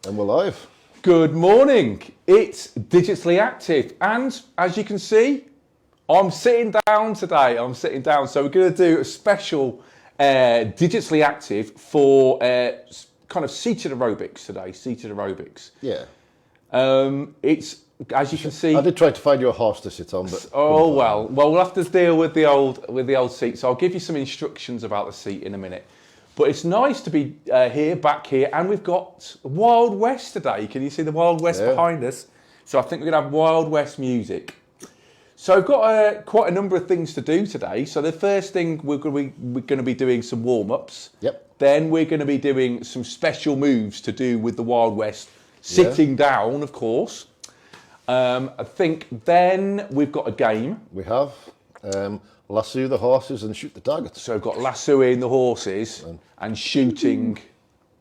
And we're live. Good morning. It's Digitally Active, and as you can see, I'm sitting down today. So we're going to do a special Digitally Active for kind of seated aerobics today. Seated aerobics. Yeah. It's, as you can see. I did try to find you a horse to sit on, but well, we'll have to deal with the old seat. So I'll give you some instructions about the seat in a minute. But it's nice to be back here, and we've got Wild West today. Can you see the Wild West behind us? So I think we're going to have Wild West music. So I've got quite a number of things to do today. So the first thing, we're going to be doing some warm-ups. Yep. Then we're going to be doing some special moves to do with the Wild West, sitting down, of course. I think then we've got a game. we have lasso the horses and shoot the targets. So we've got lassoing the horses and shooting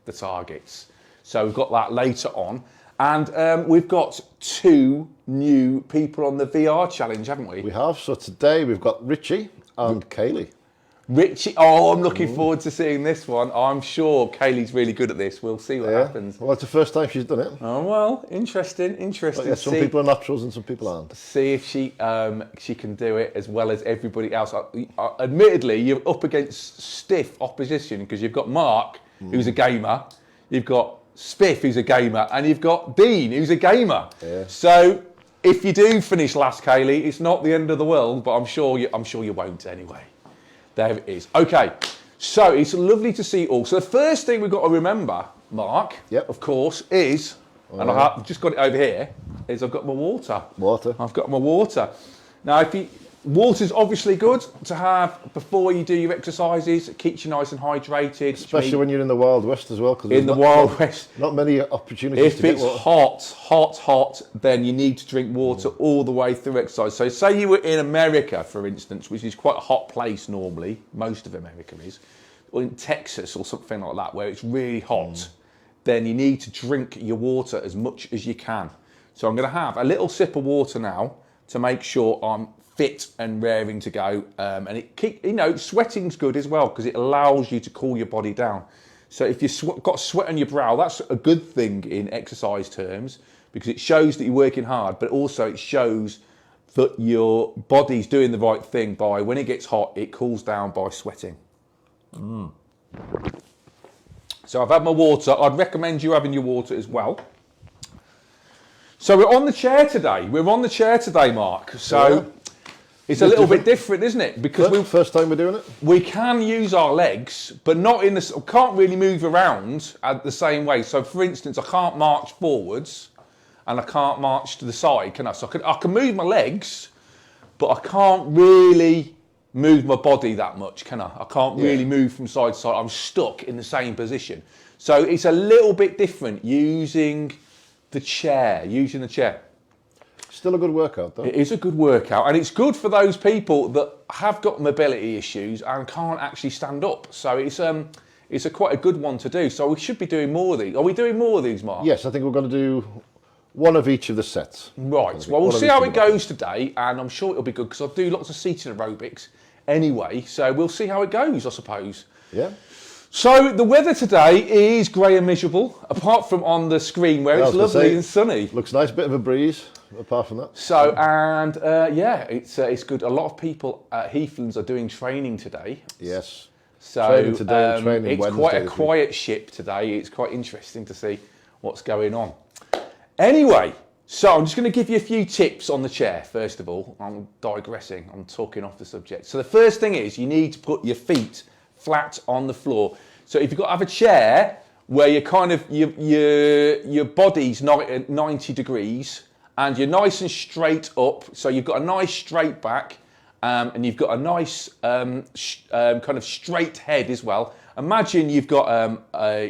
the targets. So we've got that later on. And we've got 2 new people on the VR challenge, haven't we? We have. So today we've got Ritchie and Kaylee. Ritchie, I'm looking forward to seeing this one. I'm sure Kaylee's really good at this. We'll see what happens. Well, it's the first time she's done it. Oh, well, interesting. But yeah, some people are naturals and some people aren't. See if she can do it as well as everybody else. Admittedly, you're up against stiff opposition because you've got Mark, who's a gamer, you've got Spiff, who's a gamer, and you've got Dean, who's a gamer. Yeah. So if you do finish last, Kaylee, it's not the end of the world, but I'm sure you won't anyway. There it is. Okay, so it's lovely to see you all. So the first thing we've got to remember, Mark, of course, is, and I've just got it over here, is I've got my water. I've got my water. Now, water's obviously good to have before you do your exercises. It keeps you nice and hydrated. Especially when you're in the Wild West as well. Cause in the Wild West. Not many opportunities to get water. If it's hot, then you need to drink water all the way through exercise. So say you were in America, for instance, which is quite a hot place normally, most of America is, or in Texas or something like that, where it's really hot, then you need to drink your water as much as you can. So I'm going to have a little sip of water now to make sure I'm fit and raring to go, and sweating's good as well because it allows you to cool your body down. So if you've got sweat on your brow, that's a good thing in exercise terms because it shows that you're working hard, but also it shows that your body's doing the right thing by when it gets hot, it cools down by sweating. So I've had my water. I'd recommend you having your water as well. So we're on the chair today, Mark. So it's a little bit different, isn't it? Because first time we're doing it. We can use our legs, but not in the. Can't really move around at the same way. So, for instance, I can't march forwards, and I can't march to the side, can I? So I can move my legs, but I can't really move my body that much, can I? I can't really move from side to side. I'm stuck in the same position. So it's a little bit different using the chair. Still a good workout, though. It is a good workout, and it's good for those people that have got mobility issues and can't actually stand up. So it's quite a good one to do. So we should be doing more of these. Are we doing more of these, Mark? Yes, I think we're going to do one of each of the sets. Right. Well, we'll see how it goes today, and I'm sure it'll be good because I do lots of seated aerobics anyway. So we'll see how it goes, I suppose. Yeah. So the weather today is grey and miserable, apart from on the screen where it's lovely and sunny. Looks nice, bit of a breeze, apart from that. So, and yeah, it's good. A lot of people at Heathlands are doing training today. Yes. So Training today and training it's Wednesday quite a quiet ship today. It's quite interesting to see what's going on. Anyway, so I'm just going to give you a few tips on the chair, first of all. I'm digressing, I'm talking off the subject. So the first thing is you need to put your feet flat on the floor. So if you've got to have a chair where you're kind of, your body's 90 degrees and you're nice and straight up, so you've got a nice straight back and you've got a nice kind of straight head as well. Imagine you've got,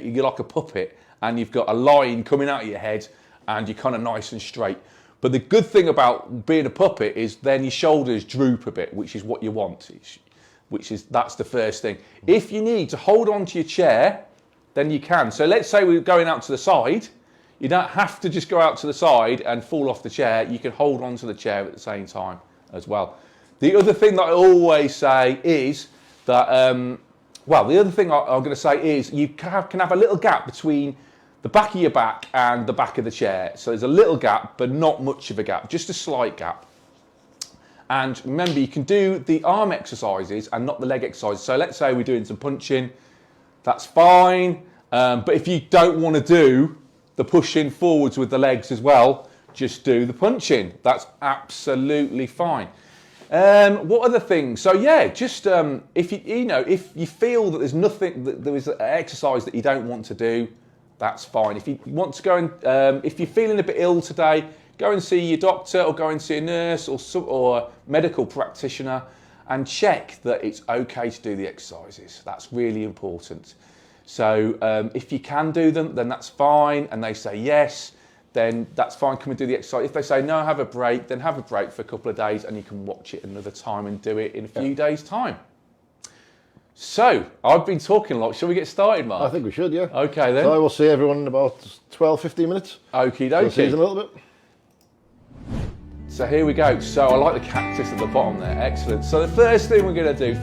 you're like a puppet and you've got a line coming out of your head and you're kind of nice and straight. But the good thing about being a puppet is then your shoulders droop a bit, which is what you want. That's the first thing. If you need to hold on to your chair, then you can. So let's say we're going out to the side. You don't have to just go out to the side and fall off the chair. You can hold on to the chair at the same time as well. The other thing that I always say is that, well, the other thing I'm going to say is you can have a little gap between the back of your back and the back of the chair. So there's a little gap, but not much of a gap, just a slight gap. And remember, you can do the arm exercises and not the leg exercises. So let's say we're doing some punching, that's fine. But if you don't want to do the pushing forwards with the legs as well, just do the punching. That's absolutely fine. What other things? So yeah, just if you feel that there's nothing, that there is an exercise that you don't want to do, that's fine. If you want to go and if you're feeling a bit ill today, go and see your doctor or go and see a nurse or a medical practitioner and check that it's okay to do the exercises. That's really important. So if you can do them, then that's fine. And they say yes, then that's fine, come and do the exercise. If they say no, have a break, then have a break for a couple of days and you can watch it another time and do it in a few days' time. So, I've been talking a lot. Shall we get started, Mark? I think we should, yeah. Okay, then. So I will see everyone in about 12, 15 minutes. Okie dokie. See you in a little bit. So here we go. So I like the cactus at the bottom there. Excellent. So the first thing we're going to do is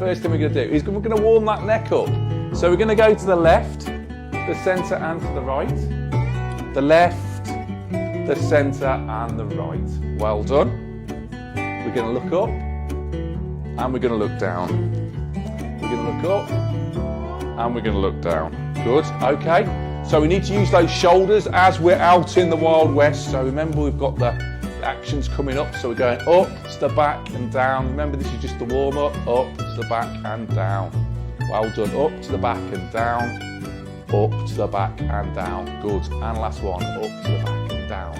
we're going to warm that neck up. So we're going to go to the left, the centre and to the right. The left, the centre and the right. Well done. We're going to look up and we're going to look down. We're going to look up and we're going to look down. Good. Okay. So we need to use those shoulders as we're out in the Wild West. So remember, we've got the actions coming up. So we're going up to the back and down. Remember, this is just the warm up to the back and down. Well done. Up to the back and down. Up to the back and down. Good. And last one. Up to the back and down.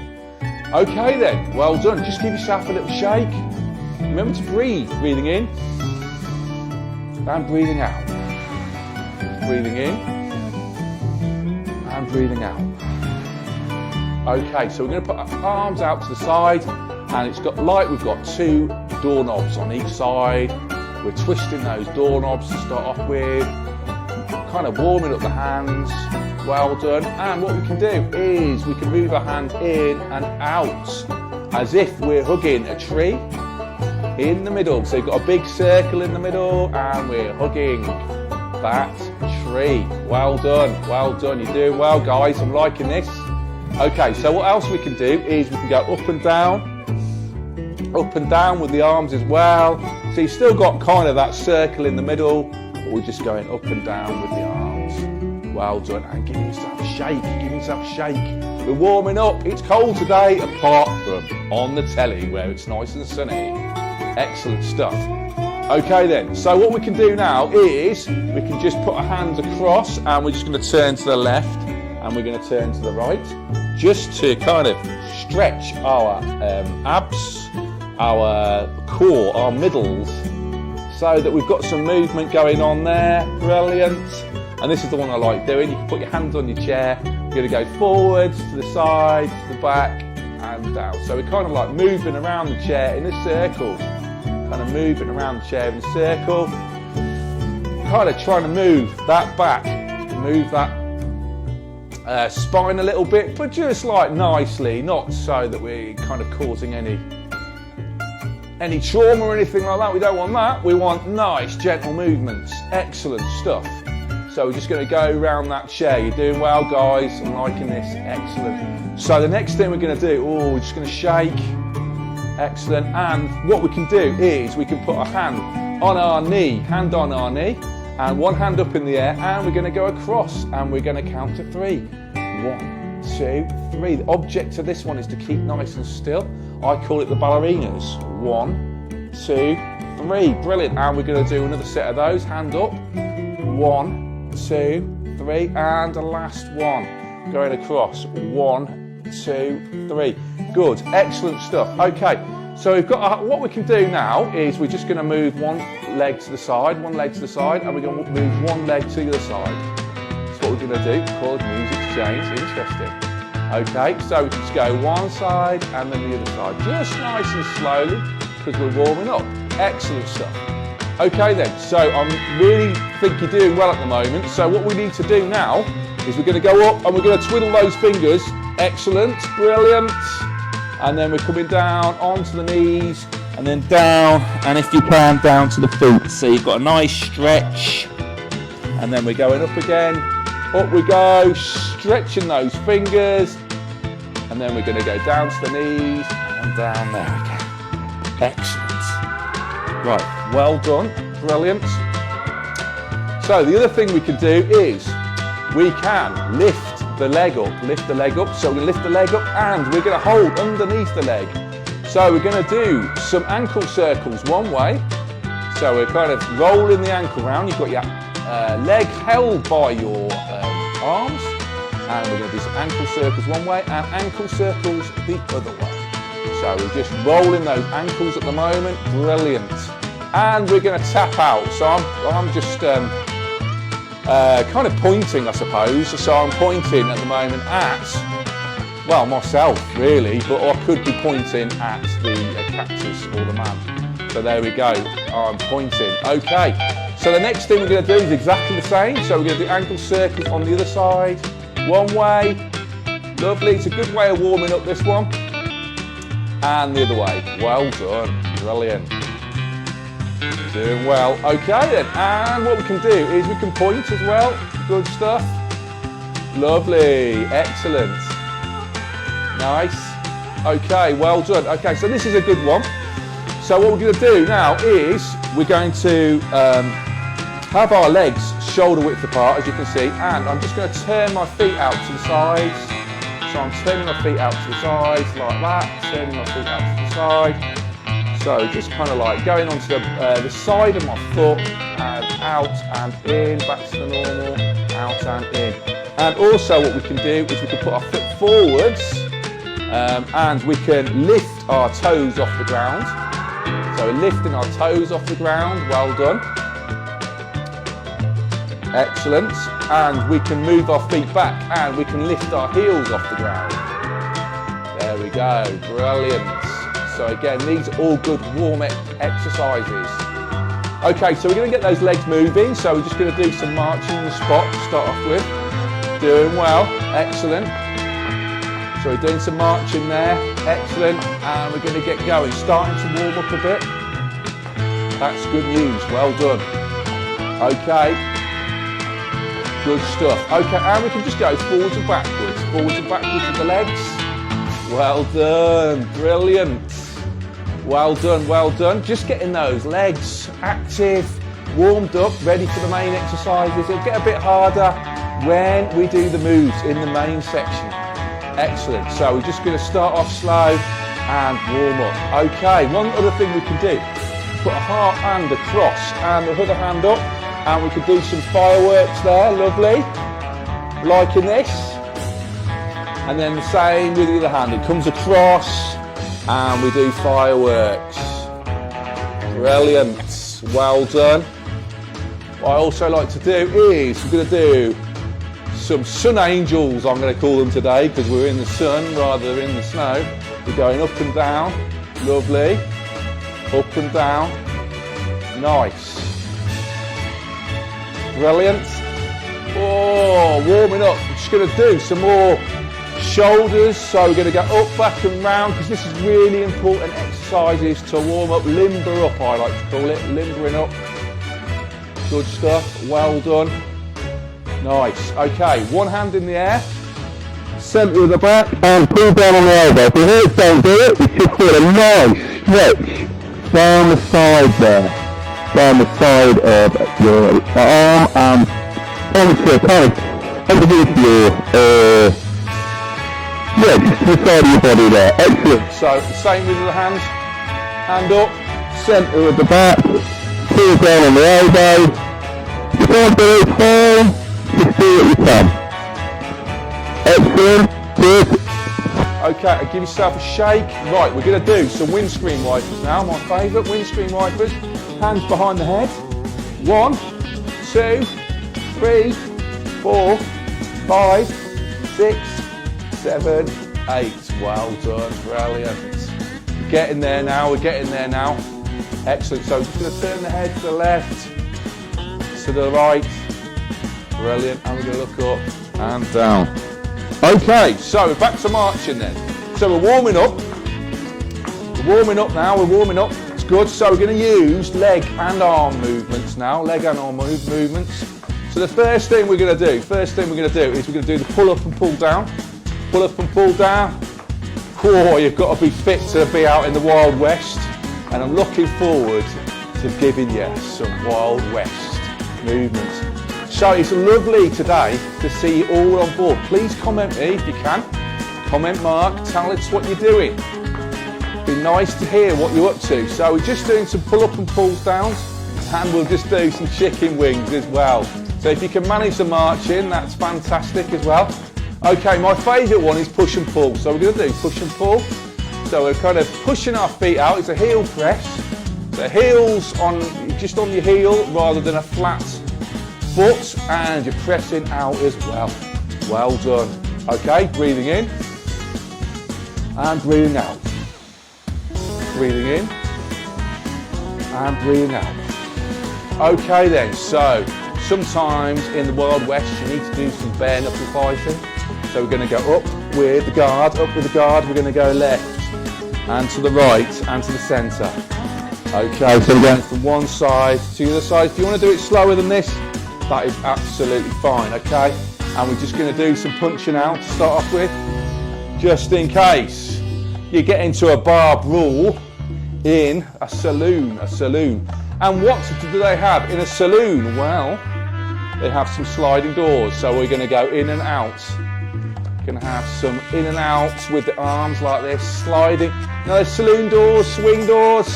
Okay then. Well done. Just give yourself a little shake. Remember to breathe. Breathing in. And breathing out. Breathing in. And breathing out. Okay, so we're going to put our arms out to the side and it's got like we've got two doorknobs on each side. We're twisting those doorknobs to start off with, kind of warming up the hands. Well done. And what we can do is we can move our hands in and out as if we're hugging a tree. In the middle, so you've got a big circle in the middle and we're hugging that tree. Well done, you're doing well guys, I'm liking this. Okay, so what else we can do is we can go up and down with the arms as well. So you've still got kind of that circle in the middle, but we're just going up and down with the arms. Well done, and give yourself a shake, We're warming up, it's cold today, apart from on the telly where it's nice and sunny. Excellent stuff. Okay then, so what we can do now is we can just put our hands across and we're just going to turn to the left and we're going to turn to the right just to kind of stretch our abs, our core, our middles, so that we've got some movement going on there. Brilliant. And this is the one I like doing. You can put your hands on your chair. We're going to go forwards, to the side, to the back and down. So we're kind of like moving around the chair in a circle. Kind of moving around the chair in a circle, kind of trying to move that back, move that spine a little bit, but just like nicely, not so that we're kind of causing any trauma or anything like that. We don't want that. We want nice, gentle movements. Excellent stuff. So we're just going to go around that chair. You're doing well, guys. I'm liking this. Excellent. So the next thing we're going to do, we're just going to shake. Excellent. And what we can do is we can put a hand on our knee, and one hand up in the air, and we're going to go across, and we're going to count to 3. 1, 2, 3. The object of this one is to keep nice and still. I call it the ballerinas. 1, 2, 3. Brilliant. And we're going to do another set of those. Hand up. 1, 2, 3. And the last one. Going across. 1, 2, 3. Good. Excellent stuff. Okay. So we've got what we can do now is we're just going to move one leg to the side, and we're going to move one leg to the other side. That's what we're going to do. Called music change. Interesting. Okay, so we can just go one side and then the other side, just nice and slowly because we're warming up. Excellent stuff. Okay then, so I really think you're doing well at the moment. So what we need to do now is we're going to go up and we're going to twiddle those fingers. Excellent, brilliant. And then we're coming down onto the knees and then down, and if you can, down to the feet. So you've got a nice stretch, and then we're going up again. Up we go, stretching those fingers, and then we're going to go down to the knees and down there again. Excellent. Right, well done, brilliant. So the other thing we can do is we can lift the leg up. So we're going to lift the leg up and we're going to hold underneath the leg. So we're going to do some ankle circles one way. So we're kind of rolling the ankle round. You've got your leg held by your arms, and we're going to do some ankle circles one way and ankle circles the other way. So we're just rolling those ankles at the moment. Brilliant. And we're going to tap out. So I'm just kind of pointing, I suppose. So I'm pointing at the moment at, well, myself really, but I could be pointing at the cactus or the man. So there we go, I'm pointing. Okay, so the next thing we're going to do is exactly the same. So we're going to do ankle circles on the other side, one way. Lovely, it's a good way of warming up this one. And the other way. Well done, brilliant. Doing well. Okay then, and what we can do is we can point as well. Good stuff. Lovely, excellent. Nice. Okay, well done. Okay, so this is a good one. So what we're going to do now is we're going to have our legs shoulder width apart, as you can see, and I'm just going to turn my feet out to the sides. So I'm turning my feet out to the sides like that, turning my feet out to the side. So just kind of like going onto the side of my foot and out and in, back to the normal, out and in. And also what we can do is we can put our foot forwards and we can lift our toes off the ground. So we're lifting our toes off the ground, well done. Excellent. And we can move our feet back and we can lift our heels off the ground. There we go, brilliant. So again, these are all good warm-up exercises. Okay, so we're going to get those legs moving. So we're just going to do some marching in the spot to start off with. Doing well, excellent. So we're doing some marching there, excellent. And we're going to get going, starting to warm up a bit. That's good news, well done. Okay, good stuff. Okay, and we can just go forwards and backwards with the legs. Well done, brilliant. Well done, well done. Just getting those legs active, warmed up, ready for the main exercises. It'll get a bit harder when we do the moves in the main section. Excellent. So we're just going to start off slow and warm up. Okay, one other thing we can do, put a half hand across and the other hand up, and we can do some fireworks there, lovely. Liking this. And then the same with the other hand. It comes across and we do fireworks. Brilliant. Well done. What I also like to do is we're going to do some sun angels, I'm going to call them today, because we're in the sun rather than in the snow. We're going up and down. Lovely. Up and down. Nice. Brilliant. Oh, warming up. I'm just going to do some more shoulders, so we're going to go up, back and round, because this is really important exercises to warm up, limber up I like to call it, limbering up. Good stuff, well done. Nice. Okay, one hand in the air. Centre of the back and pull down on the elbow. If your hips don't do it, you should feel a nice stretch down the side there. Down the side of your arm and onto kind of underneath your yeah, just to the side of your body there. Excellent. So same with the hand. Hand up. Centre of the back. Pull down on the elbow. You can't do it fine. Just do what you can. Excellent. Good. Okay, give yourself a shake. Right, we're going to do some windscreen wipers now. My favourite windscreen wipers. Hands behind the head. 1, 2, 3, 4, 5, 6, 7, 8. Well done, brilliant. We're getting there now, we're getting there now. Excellent, so just going to turn the head to the left, to the right. Brilliant, and we're going to look up and down. Okay, so we're back to marching then. So we're warming up. We're warming up now, we're warming up. It's good, so we're going to use leg and arm movements now, leg and arm movements. So the first thing we're going to do is we're going to do the pull up and pull down. Pull up and pull down. Oh, you've got to be fit to be out in the Wild West. And I'm looking forward to giving you some Wild West movements. So it's lovely today to see you all on board. Please comment me if you can. Comment Mark, tell us what you're doing. Be nice to hear what you're up to. So we're just doing some pull up and pulls downs, and we'll just do some chicken wings as well. So if you can manage the marching, that's fantastic as well. Okay, my favourite one is push and pull. So we're going to do push and pull. So we're kind of pushing our feet out. It's a heel press. The heels on, just on your heel rather than a flat foot, and you're pressing out as well. Well done. Okay, breathing in and breathing out. Breathing in and breathing out. Okay then, so sometimes in the Wild West you need to do some bare knuckle fighting. So we're going to go up with the guard, we're going to go left and to the right and to the centre. Okay, so we're going from one side to the other side. If you want to do it slower than this, that is absolutely fine, okay? And we're just going to do some punching out to start off with, just in case you get into a bar brawl in a saloon. And what do they have in a saloon? Well, they have some sliding doors, so we're going to go in and out. Going to have some in and out with the arms like this, sliding. Now the saloon doors, swing doors,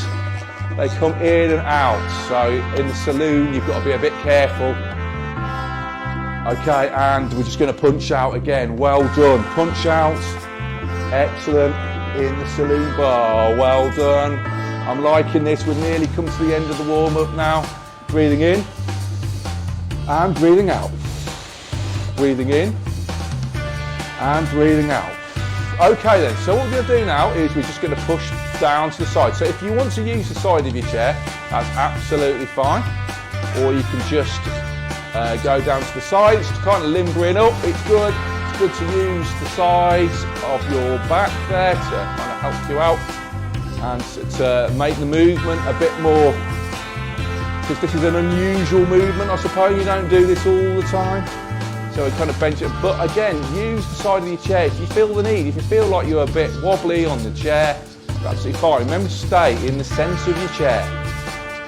they come in and out. So in the saloon, you've got to be a bit careful. Okay, and we're just going to punch out again. Well done. Punch out. Excellent. In the saloon bar. Well done. I'm liking this. We've nearly come to the end of the warm-up now. Breathing in and breathing out. Breathing in and breathing out. Okay then, so what we're going to do now is we're just going to push down to the side. So if you want to use the side of your chair, that's absolutely fine. Or you can just go down to the sides, kind of limbering up. It's good to use the sides of your back there to kind of help you out and to make the movement a bit more, because this is an unusual movement, I suppose. You don't do this all the time. So we kind of bench it, but again, use the side of your chair if you feel the need. If you feel like you're a bit wobbly on the chair, that's absolutely fine. Remember to stay in the centre of your chair,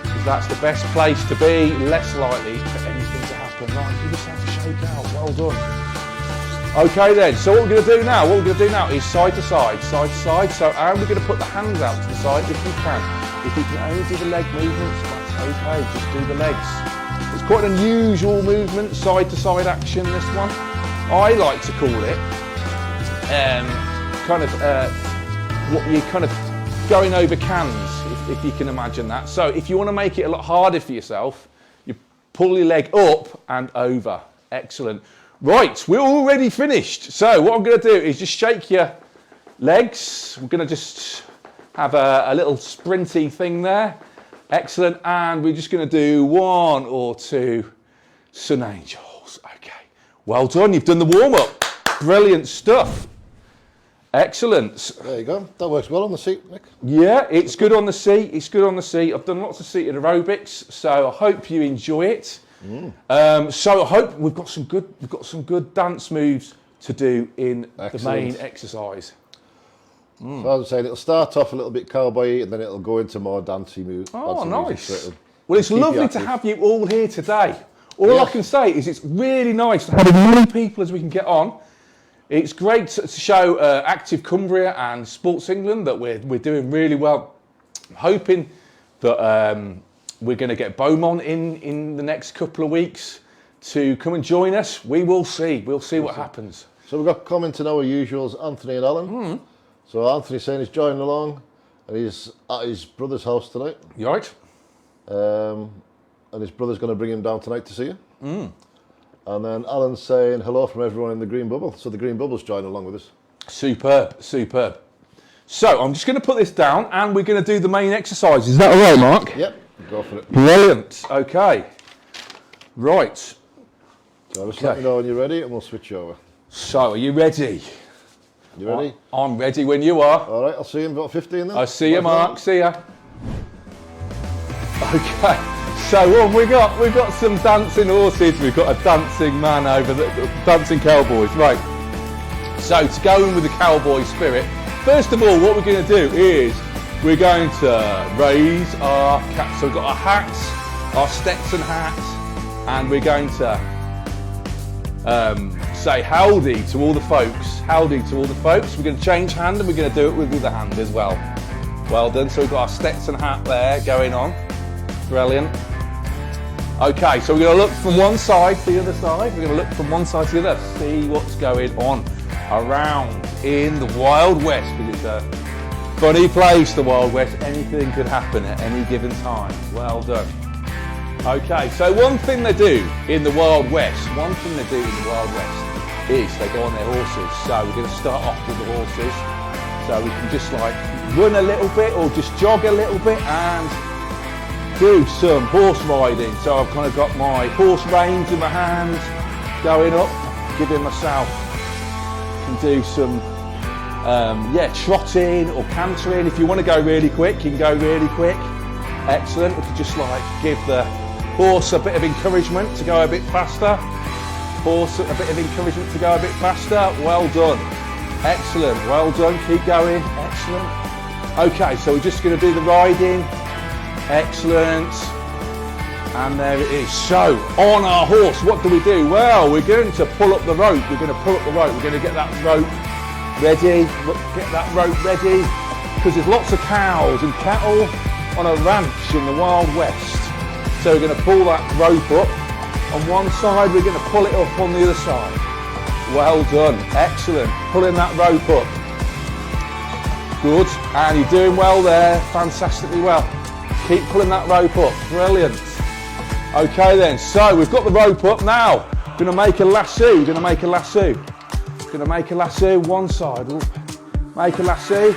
because that's the best place to be, less likely for anything to happen. Right, give yourself a shake out, well done. Okay then, so what we're going to do now, is side to side. So, and we're going to put the hands out to the side if you can. If you can only do the leg movements, that's okay, just do the legs. It's quite an unusual movement, side to side action, this one. I like to call it what you kind of going over cans, if you can imagine that. So if you want to make it a lot harder for yourself, you pull your leg up and over. Excellent. Right, we're already finished. So what I'm going to do is just shake your legs. We're going to just have a little sprinty thing there. Excellent, and we're just going to do 1 or 2 sun angels. Okay, well done, you've done the warm-up. Brilliant stuff. Excellent. There you go, that works well on the seat, Nick. Yeah, it's good on the seat, I've done lots of seated aerobics, so I hope you enjoy it. So I hope we've got some good dance moves to do in the main exercise. So as I said, it'll start off a little bit cowboy and then it'll go into more dancey moves. Oh, nice. So Well, it's lovely to have you all here today. All I can say is it's really nice to have as many people as we can get on. It's great to show Active Cumbria and Sports England that we're doing really well. I'm hoping that we're going to get Beaumont in the next couple of weeks to come and join us. We will see. We'll see what happens. So we've got commenting our usuals, Anthony and Alan. So Anthony's saying he's joining along and he's at his brother's house tonight. You all right? And his brother's going to bring him down tonight to see you. And then Alan's saying hello from everyone in the Green Bubble. So the Green Bubble's joining along with us. Superb, superb. So I'm just going to put this down and we're going to do the main exercise. Is that all right, Mark? Yep, go for it. Brilliant. Okay. Right. So just let me know when you're ready and we'll switch over. So are you ready? You ready? I'm ready when you are. All right, I'll see you in about 15 then. I see you, Mark. See ya. Okay. So we've got some dancing horses. We've got a dancing man over the dancing cowboys. Right. So to go in with the cowboy spirit, first of all, what we're going to do is we're going to raise our caps. So we've got our hats, our Stetson hats, and we're going to say howdy to all the folks. Howdy to all the folks. We're going to change hand and we're going to do it with the other hand as well. Well done. So we've got our Stetson hat there going on. Brilliant. Okay, so we're going to look from one side to the other side. We're going to look from one side to the other, see what's going on around in the Wild West, because it's a funny place, the Wild West. Anything could happen at any given time. Well done. Okay, so one thing they do in the Wild West, is they go on their horses. So we're going to start off with the horses. So we can just like run a little bit or just jog a little bit and do some horse riding. So I've kind of got my horse reins in my hands, going up, giving myself, and do some trotting or cantering. If you want to go really quick, you can go really quick. Excellent. We could just like give the horse a bit of encouragement to go a bit faster. Horse a bit of encouragement to go a bit faster. Well done. Excellent. Well done. Keep going. Excellent. Okay, so we're just going to do the riding. Excellent. And there it is. So, on our horse, what do we do? Well, we're going to pull up the rope. We're going to pull up the rope. We're going to get that rope ready. Get that rope ready. Because there's lots of cows and cattle on a ranch in the Wild West. So we're going to pull that rope up on one side. We're going to pull it up on the other side. Well done. Excellent. Pulling that rope up. Good. And you're doing well there. Fantastically well. Keep pulling that rope up. Brilliant. Okay then, so we've got the rope up now. Going to make a lasso. Going to make a lasso. Going to make a lasso one side. Make a lasso.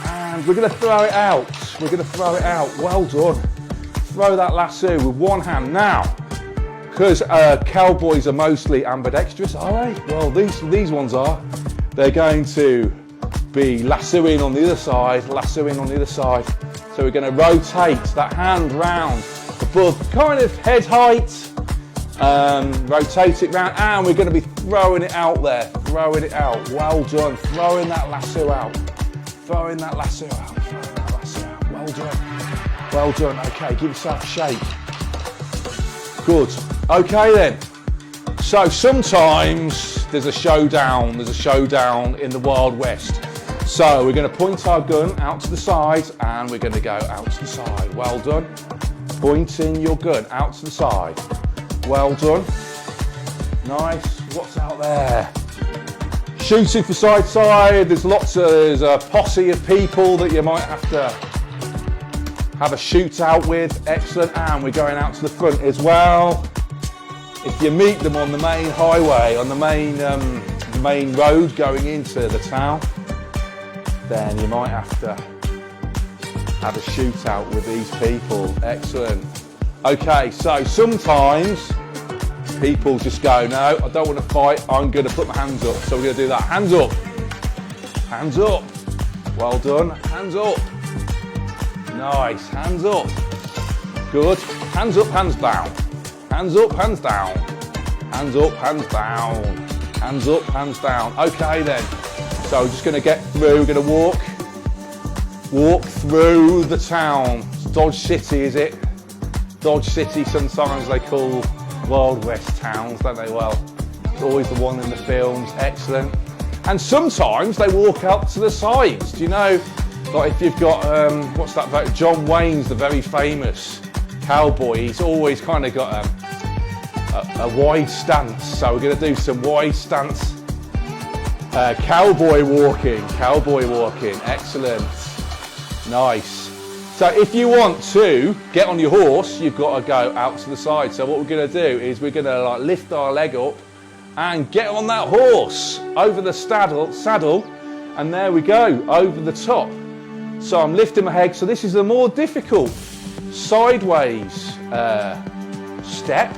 And we're going to throw it out. We're going to throw it out. Well done. Throw that lasso with one hand. Now, because cowboys are mostly ambidextrous, are they? Well, these ones are. They're going to be lassoing on the other side, lassoing on the other side. So we're going to rotate that hand round above kind of head height, rotate it round, and we're going to be throwing it out there, throwing it out. Well done, throwing that lasso out, throwing that lasso out, throwing that lasso out. Well done, well done. Okay, give yourself a shake. Good. Okay then. So sometimes there's a showdown in the Wild West. So we're going to point our gun out to the side and we're going to go out to the side. Well done. Pointing your gun out to the side. Well done. Nice. What's out there? Shooting for side to side. There's a posse of people that you might have to have a shootout with. Excellent. And we're going out to the front as well. If you meet them on the main highway, on the main road going into the town, then you might have to have a shootout with these people. Excellent. Okay, so sometimes people just go, no, I don't want to fight, I'm going to put my hands up. So we're going to do that. Hands up. Hands up. Well done. Hands up. Nice. Hands up. Good. Hands up, hands down. Hands up, hands down. Hands up, hands down. Hands up, hands down. Okay then. So we're just going to get through. We're going to walk through the town. It's Dodge City, is it? Dodge City, sometimes they call Wild West towns, don't they? Well, it's always the one in the films. Excellent. And sometimes they walk up to the sides. Do you know, like if you've got, what's that about? John Wayne's the very famous cowboy. He's always kind of got a wide stance. So we're going to do some wide stance cowboy walking. Excellent. Nice. So if you want to get on your horse, you've got to go out to the side. So what we're going to do is we're going to like lift our leg up and get on that horse over the saddle, and there we go, over the top. So I'm lifting my head. So this is the more difficult sideways step.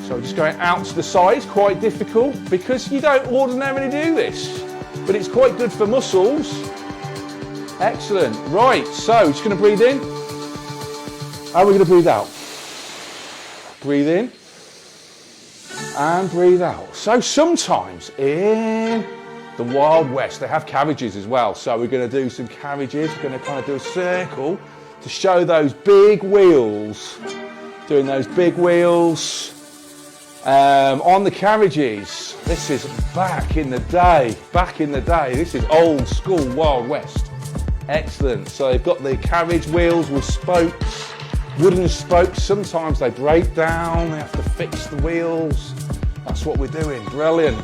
So just going out to the side is quite difficult because you don't ordinarily do this, but it's quite good for muscles. Excellent. Right, so just going to breathe in. And we're going to breathe out. Breathe in. And breathe out. So sometimes in the Wild West, they have carriages as well. So we're going to do some carriages. We're going to kind of do a circle to show those big wheels. Doing those big wheels on the carriages. This is back in the day. This is old school Wild West. Excellent. So they've got the carriage wheels with spokes, wooden spokes. Sometimes they break down. They have to fix the wheels. That's what we're doing. Brilliant.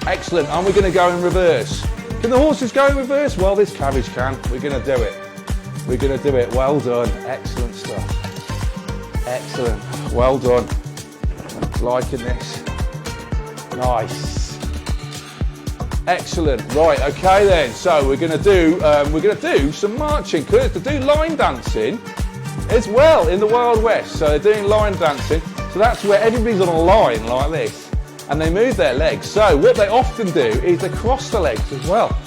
Excellent. And we're going to go in reverse. Can the horses go in reverse? Well, this carriage can. We're going to do it. Well done. Excellent stuff. Excellent. Well done. Liking this. Nice. Excellent. Right. Okay then. So we're going to do some marching. Because to do line dancing as well in the Wild West. So they're doing line dancing. So that's where everybody's on a line like this, and they move their legs. So what they often do is they cross the legs as well.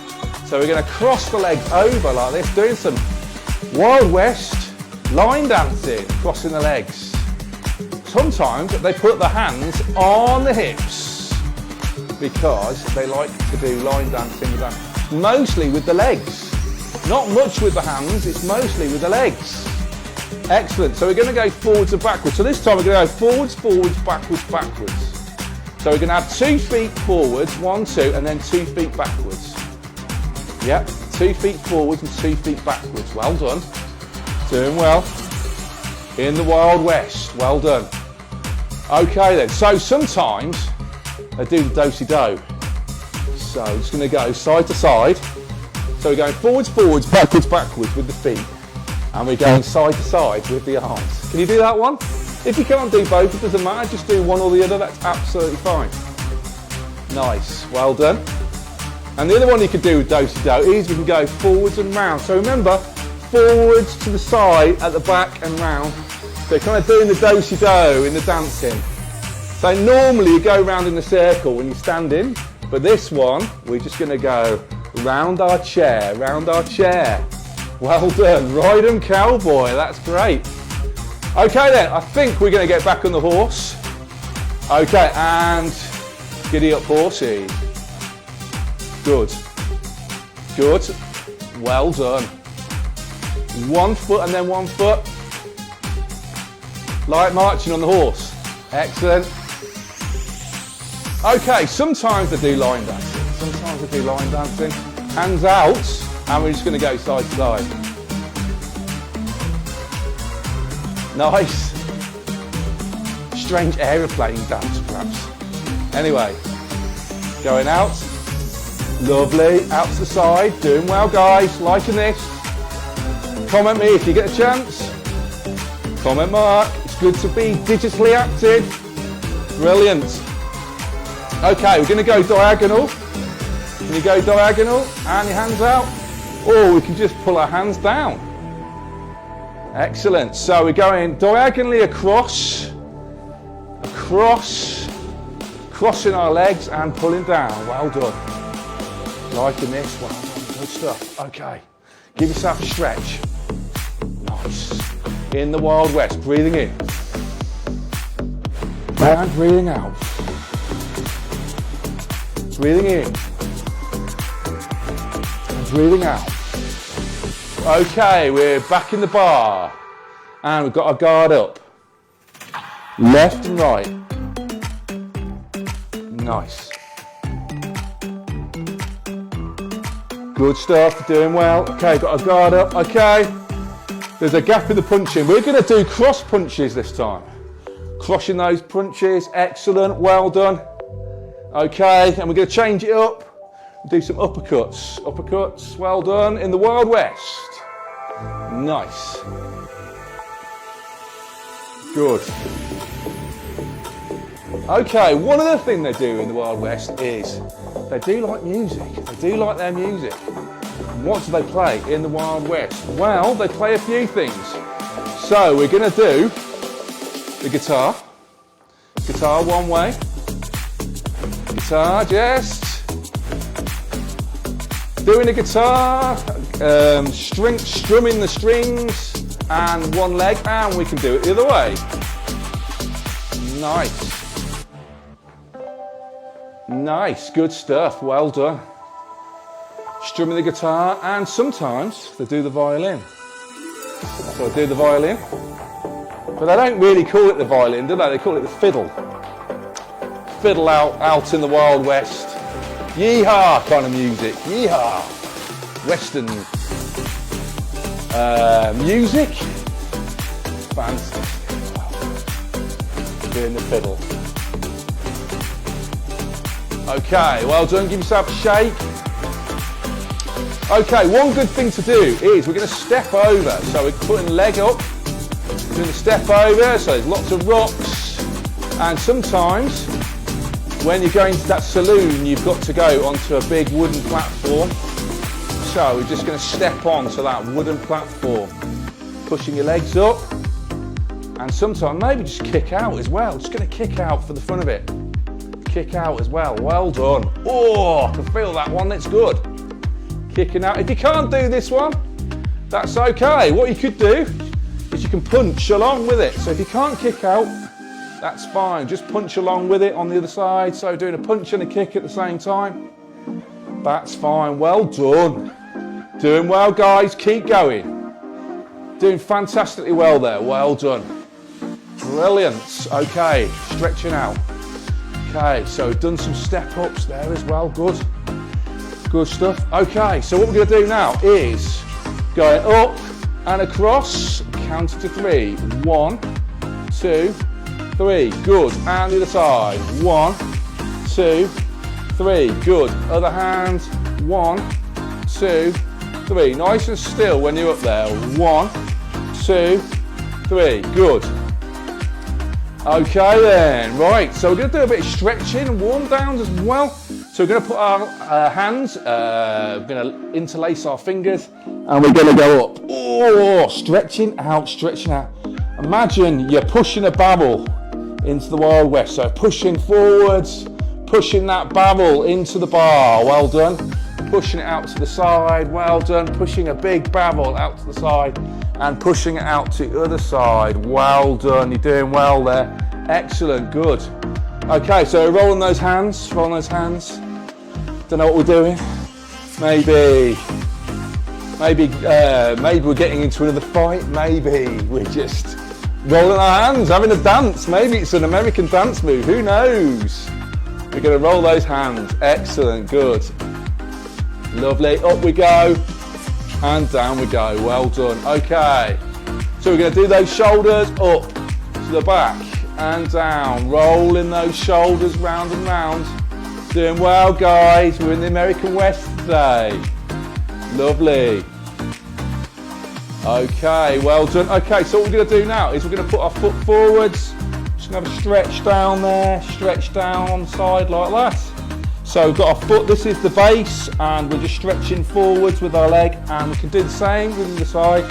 So we're going to cross the legs over like this, doing some Wild West line dancing, crossing the legs. Sometimes they put the hands on the hips because they like to do line dancing with that. Mostly with the legs. Not much with the hands, it's mostly with the legs. Excellent. So we're going to go forwards and backwards. So this time we're going to go forwards, forwards, backwards, backwards. So we're going to have 2 feet forwards, 1, 2, and then 2 feet backwards. Yep, 2 feet forwards and 2 feet backwards. Well done. Doing well. In the Wild West. Well done. Okay then, so sometimes I do the do-si-do. So I'm just going to go side to side. So we're going forwards, forwards, backwards, backwards with the feet. And we're going side to side with the arms. Can you do that one? If you can't do both, it doesn't matter, just do one or the other, that's absolutely fine. Nice, well done. And the other one you can do with do-si-do is we can go forwards and round. So remember, forwards to the side, at the back and round. So kind of doing the do-si-do in the dancing. So normally you go round in a circle when you're standing, but this one, we're just going to go round our chair, round our chair. Well done, ride 'em cowboy, that's great. Okay then, I think we're going to get back on the horse. Okay, and giddy up horsey. Good, good, well done. 1 foot and then 1 foot. Like marching on the horse. Excellent. Okay, sometimes they do line dancing. Hands out, and we're just going to go side to side. Nice. Strange aeroplane dance, perhaps. Anyway, going out. Lovely. Out to the side. Doing well, guys. Liking this. Comment me if you get a chance. Comment Mark. It's good to be digitally active. Brilliant. Okay, we're going to go diagonal. Can you go diagonal and your hands out? Or we can just pull our hands down. Excellent. So we're going diagonally across, crossing our legs and pulling down. Well done. Liking this. Well done. Good stuff. Okay. Give yourself a stretch. Nice. In the Wild West. Breathing in. And breathing out. Breathing in. And breathing out. Okay, we're back in the bar. And we've got our guard up. Left and right. Nice. Good stuff, doing well. Okay, got our guard up, okay. There's a gap in the punching. We're gonna do cross punches this time. Crossing those punches, excellent, well done. Okay, and we're gonna change it up. Do some uppercuts. Uppercuts, well done, in the Wild West. Nice. Good. Okay, one other thing they do in the Wild West is they do like music. They do like their music. What do they play in the Wild West? Well, they play a few things. So we're going to do the guitar. Guitar one way. Guitar, just doing the guitar, strumming the strings, and one leg, and we can do it the other way. Nice. Nice, good stuff, well done. Strumming the guitar, and sometimes they do the violin. So I do the violin, but they don't really call it the violin, do they? They call it the fiddle. Fiddle out in the Wild West. Yeehaw kind of music, yeehaw. Western music. Fantastic. Doing the fiddle. Okay, well done, give yourself a shake. Okay, one good thing to do is we're going to step over. So we're putting the leg up, we're doing the step over, so there's lots of rocks. And sometimes when you're going to that saloon, you've got to go onto a big wooden platform. So we're just going to step onto that wooden platform, pushing your legs up. And sometimes maybe just kick out as well. Just going to kick out for the fun of it. Kick out as well, well done. Oh, I can feel that one, that's good. Kicking out. If you can't do this one, that's okay. What you could do is you can punch along with it. So if you can't kick out, that's fine. Just punch along with it on the other side. So doing a punch and a kick at the same time. That's fine, well done. Doing well, guys, keep going. Doing fantastically well there, well done. Brilliant, okay, stretching out. Okay, so we've done some step ups there as well, good. Good stuff. Okay, so what we're gonna do now is going up and across, count to 3. 1, 2, 3, good. And the other side, 1, 2, 3, good. Other hand, 1, 2, 3. Nice and still when you're up there. 1, 2, 3, good. Okay then, right, so we're going to do a bit of stretching and warm downs as well. So we're going to put our hands, we're going to interlace our fingers, and we're going to go up. Oh, stretching out, stretching out. Imagine you're pushing a barrel into the Wild West. So pushing forwards, pushing that barrel into the bar, well done. Pushing it out to the side, well done. Pushing a big barrel out to the side and pushing it out to the other side, well done. You're doing well there. Excellent, good. Okay, so rolling those hands, Don't know what we're doing. Maybe we're getting into another fight. Maybe we're just rolling our hands, having a dance. Maybe it's an American dance move, who knows? We're gonna roll those hands, excellent, good. Lovely, up we go, and down we go, well done. Okay, so we're gonna do those shoulders up to the back and down, rolling those shoulders round and round. Doing well, guys, we're in the American West today. Lovely. Okay, well done. Okay, so what we're gonna do now is we're gonna put our foot forwards, just gonna have a stretch down there, stretch down on the side like that. So we've got our foot, this is the base, and we're just stretching forwards with our leg, and we can do the same with the side.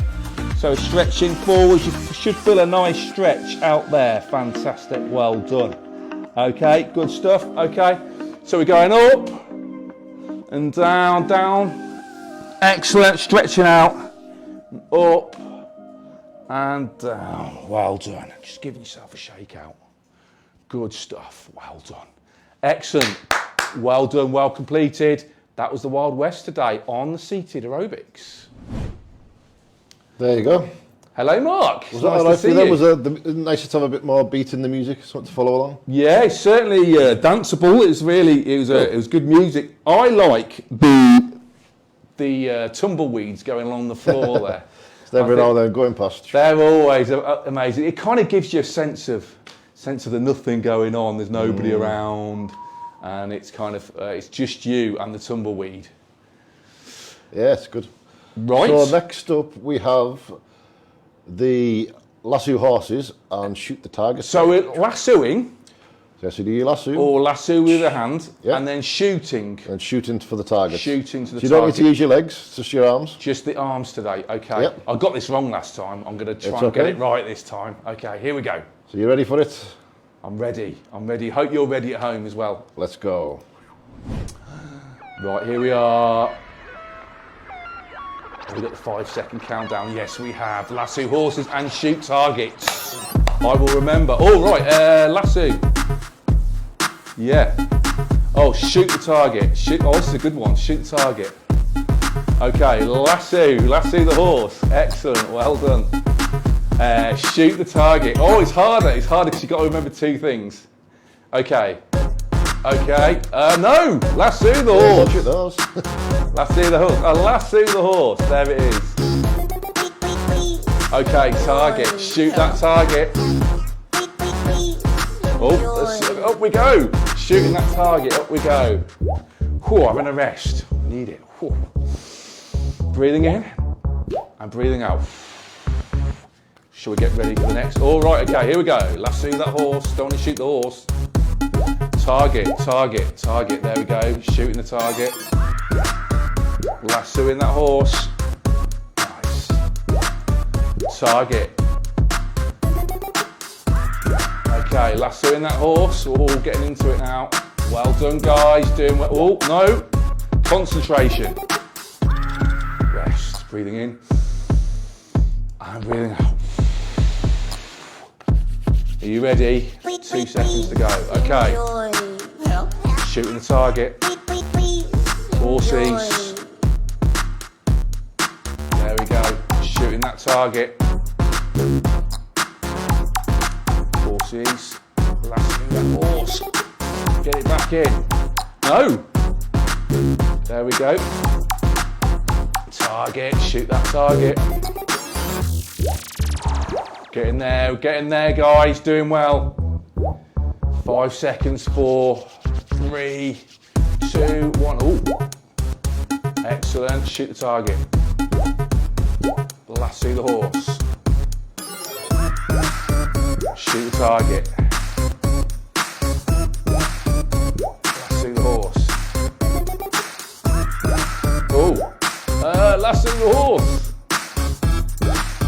So stretching forwards, you should feel a nice stretch out there. Fantastic, well done. Okay, good stuff, okay. So we're going up and down, down. Excellent, stretching out, up and down. Well done. Just giving yourself a shake out. Good stuff. Well done. Excellent. Well done. Well completed. That was the Wild West today on the seated aerobics. There you go. Hello, Mark. Was that all right for you then? Was it nice to have a bit more beat in the music, something to follow along? Yeah, it's certainly danceable. It was good music. I like the tumbleweeds going along the floor there. So every now and then going past. They're always amazing. It kind of gives you a sense of the nothing going on. There's nobody around, and it's kind of it's just you and the tumbleweed. Yeah, it's good. Right. So next up we have the lasso horses and shoot the target. So lassoing, So do you lasso? or lasso with a hand, Yeah. and then shooting. And shooting for the target. Shooting to the So you don't need target. to use your legs, it's just your arms. Just the arms today. Okay. Yep. I got this wrong last time. I'm going to try It's and get okay. it right this time. Okay, here we go. So you ready for it? I'm ready. Hope you're ready at home as well. Let's go. Right, here we are. We've got the 5-second countdown. Yes, we have. Lasso horses and shoot targets. I will remember. Oh, right, lasso. Yeah. Oh, shoot the target. Shoot. Oh, this is a good one. Shoot the target. Okay, lasso the horse. Excellent, well done. Shoot the target. Oh, it's harder because you've got to remember two things. Okay. No, lasso the horse. Don't shoot those. Lasso the horse. Lasso the horse. There it is. Okay, target. Shoot that target. Oh, up we go. Shooting that target. Up we go. Whew, I'm gonna rest. Need it. Whew. Breathing in and breathing out. Shall we get ready for the next? All right. Okay. Here we go. Lasso that horse. Don't want to shoot the horse. Target. There we go. Shooting the target. Lassoing that horse. Nice. Target. Okay, lassoing that horse. Oh, getting into it now. Well done, guys. Doing well. Oh, no. Concentration. Rest. Breathing in. And breathing out. Are you ready? 2 seconds to go. Okay. Shooting the target. Horses. There we go. Shooting that target. Horses. Lassoing that horse. Get it back in. No. There we go. Target. Shoot that target. Getting there, guys. Doing well. 5 seconds. 4, 3, 2, 1. Ooh. Excellent. Shoot the target. Lasso the horse. Shoot the target. Lasso the horse. Oh. Lasso the horse.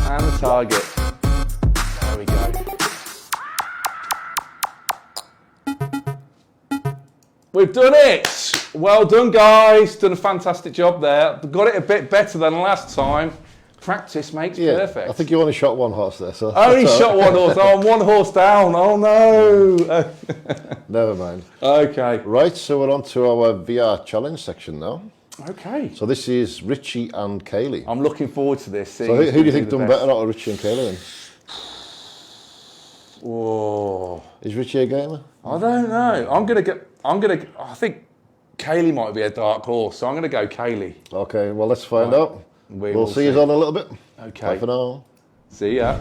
And the target. There we go. We've done it! Well done, guys. Done a fantastic job there. Got it a bit better than last time. Practice makes perfect. I think you only shot one horse there. So Only shot one horse. Oh, I'm one horse down. Oh, no. Never mind. Okay. Right, so we're on to our VR challenge section now. Okay. So this is Ritchie and Kaylee. I'm looking forward to this. So who do you think done better out of Ritchie and Kaylee then? Whoa. Is Ritchie a gamer? I don't know. I think Kaylee might be a dark horse, so I'm going to go Kaylee. Okay, well, let's find out. We'll see you on a little bit. Okay. Bye for now. See ya.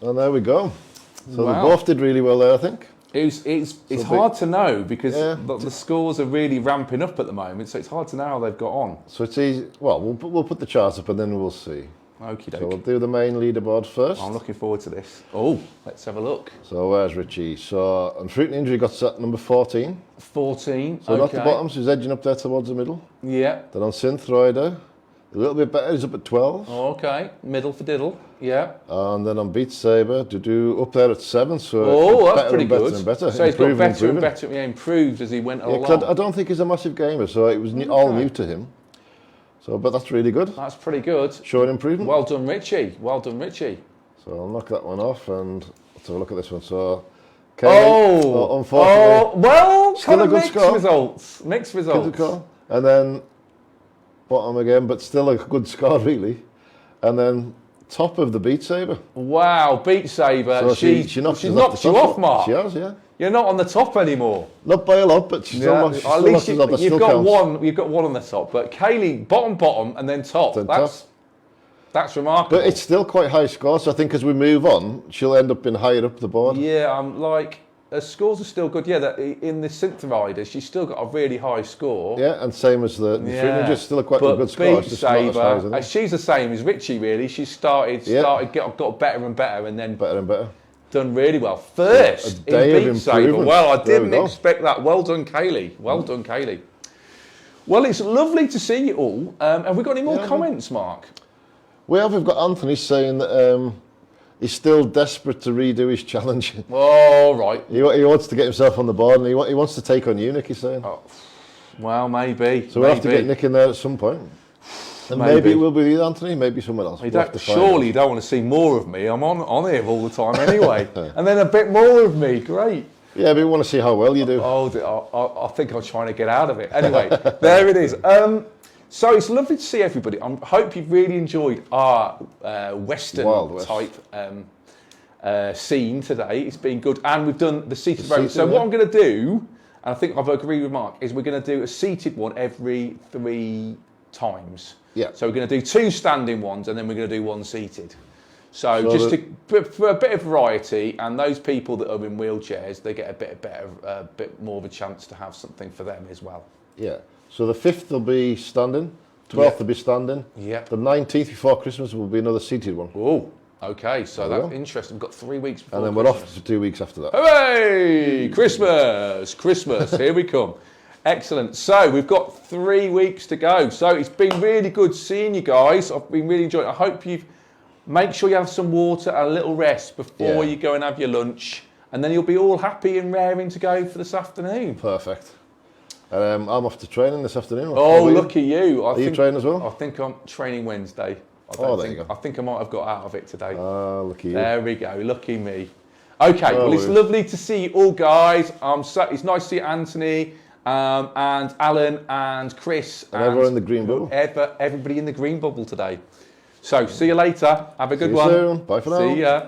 And there we go. So Wow. they both did really well there, I think. It's hard to know because Yeah. the scores are really ramping up at the moment, so it's hard to know how they've got on. So it's easy. Well, we'll put the charts up and then we'll see. Okie So we'll doke. do the main leaderboard first. I'm looking forward to this. Oh, let's have a look. So where's Ritchie? So unfortunate injury got set at number 14. 14. So not okay. the bottom, so he's edging up there towards the middle. Yeah. Then on Synth Rider, a little bit better, he's up at 12. Okay. Middle for diddle. Yeah. And then on Beat Saber, up there at 7. So Oh, that's better pretty and better good. and better. So he's got Improving, better and improving. better. Yeah, improved as he went Yeah, along. 'cause I don't think he's a massive gamer, so it was all new to him. So, but that's really good. That's pretty good. Showing improvement. Well done, Ritchie. Well done, Ritchie. So I'll knock that one off and let's have a look at this one. So, Kaylee, unfortunately, Oh, well, Still kind a of good mixed score. results. Mixed good results. call. And then bottom again, but still a good score really. And then top of the Beat Saber. Wow, Beat Saber. So she's she knocked the you top. off, Mark. She has, yeah. You're not on the top anymore. Not by a lot, but she still knocks At least us off. That you've still got counts. one. You've got one on the top, but Kaylee bottom, and then top. Then That's remarkable. But it's still quite high score, so I think as we move on, she'll end up being higher up the board. Yeah, I'm like her scores are still good. Yeah, that in the Synth Rider, she's still got a really high score. Yeah, and same as the Yeah. just still quite but a good score. Beat It's just not as high as Saber, it is. she's the same as Ritchie. Really, she got better and better, and then Better and better. done really well. First A day in of Beat Saber. improvement. Well, I There we didn't go. expect that. Well done, Kaylee. Well done, Kaylee. Well, it's lovely to see you all. Have we got any more Yeah, comments, Mark? We've got Anthony saying that he's still desperate to redo his challenge. All right. He wants to get himself on the board and he wants to take on you, Nick, he's saying. Oh, well, maybe. So we'll have to get Nick in there at some point. And maybe it will be you, Anthony, maybe someone else. You We'll have to find surely out. you don't want to see more of me. I'm on here all the time anyway. And then a bit more of me. Great. Yeah, but we want to see how well you do. I think I'm trying to get out of it. Anyway, there it is. So it's lovely to see everybody. I hope you've really enjoyed our Western Wild West. type scene today. It's been good. And we've done the seated The road. So seated, what yeah. I'm going to do, and I think I've agreed with Mark, is we're going to do a seated one every 3 times. Yeah. So we're going to do 2 standing ones and then we're going to do 1 seated. So So just for a bit of variety, and those people that are in wheelchairs, they get a bit more of a chance to have something for them as well. Yeah. So the 5th will be standing, 12th Yeah. will be standing. Yeah. The 19th before Christmas will be another seated one. Oh, okay. So There we that's go. interesting. We've got 3 weeks before And then we're Christmas. off for 2 weeks after that. Hooray! Christmas, here we come. Excellent. So we've got 3 weeks to go. So it's been really good seeing you guys. I've been really enjoying it. I hope make sure you have some water and a little rest before Yeah. you go and have your lunch. And then you'll be all happy and raring to go for this afternoon. Perfect. I'm off to training this afternoon. Oh, look at you. Are you training as well? I think I'm training Wednesday. There you go. I think I might have got out of it today. Ah, look at you. There we go. Lucky me. Okay, Oh, well, it's we- lovely to see you all, guys. It's nice to see Anthony and Alan and Chris. And everyone in the green bubble. Everybody in the green bubble today. So, see you later. Have a good See you one. soon. Bye for now. See ya.